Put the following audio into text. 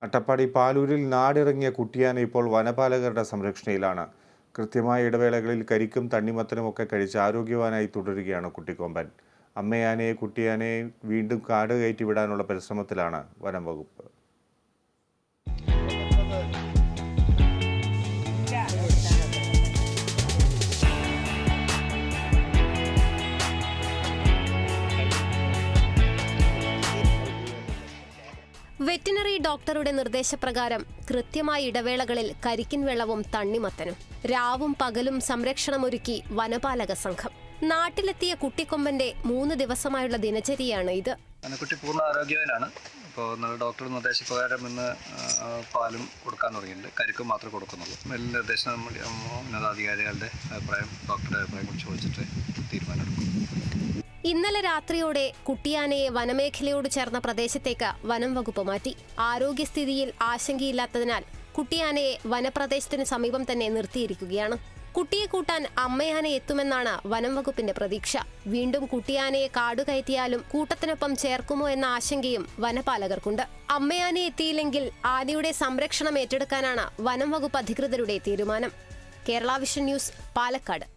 അട്ടപ്പാടി പാലൂരിൽ നാടിറങ്ങിയ കുട്ടിയാന ഇപ്പോൾ വനപാലകരുടെ സംരക്ഷണയിലാണ്. കൃത്യമായ ഇടവേളകളിൽ കരിക്കും തണ്ണിമത്തനും ഒക്കെ കഴിച്ച് ആരോഗ്യവാനായി തുടരുകയാണ് കുട്ടിക്കൊമ്പൻ. അമ്മയാനയെ കുട്ടിയാനയെ വീണ്ടും കാട് കയറ്റി വിടാനുള്ള പരിശ്രമത്തിലാണ് വനം വകുപ്പ്. വെറ്റിനറി ഡോക്ടറുടെ നിർദ്ദേശപ്രകാരം കൃത്യമായ ഇടവേളകളിൽ കരിക്കിൻ വെള്ളവും തണ്ണിമത്തനും രാവും പകലും സംരക്ഷണമൊരുക്കി വനപാലക സംഘം. നാട്ടിലെത്തിയ കുട്ടിക്കൊമ്പന്റെ 3 ദിവസമായുള്ള ദിനചര്യയാണ് ഇത്. കുട്ടി പൂർണ്ണ ആരോഗ്യവാനാണ്. ഇപ്പോൾ ഡോക്ടറുടെ നിർദ്ദേശപ്രകാരം ഇന്ന് പാലും കൊടുക്കാൻ തുടങ്ങിയിട്ടുണ്ട്. കരിക്കും മാത്രമേ കൊടുക്കുന്നുള്ളൂ. എല്ലാ നിർദ്ദേശം ഉന്നതാധികാരികളുടെ അഭിപ്രായം, ഡോക്ടറുടെ അഭിപ്രായം കൂടി ചോദിച്ചിട്ട് തീരുമാനമെടുക്കും. ഇന്നലെ രാത്രിയോടെ കുട്ടിയാനയെ വനമേഖലയോട് ചേർന്ന പ്രദേശത്തേക്ക് വനം വകുപ്പ് മാറ്റി. ആരോഗ്യസ്ഥിതിയിൽ ആശങ്കയില്ലാത്തതിനാൽ കുട്ടിയാനയെ വനപ്രദേശത്തിന് സമീപം തന്നെ നിർത്തിയിരിക്കുകയാണ്. കുട്ടിയെ കൂട്ടാൻ അമ്മയാന എത്തുമെന്നാണ് വനം വകുപ്പിന്റെ പ്രതീക്ഷ. വീണ്ടും കുട്ടിയാനയെ കാടുകയറ്റിയാലും കൂട്ടത്തിനൊപ്പം ചേർക്കുമോ എന്ന ആശങ്കയും വനപാലകർക്കുണ്ട്. അമ്മയാന എത്തിയില്ലെങ്കിൽ ആനയുടെ സംരക്ഷണം ഏറ്റെടുക്കാനാണ് വനം വകുപ്പ് അധികൃതരുടെ തീരുമാനം. Kerala vision news, Palakkad.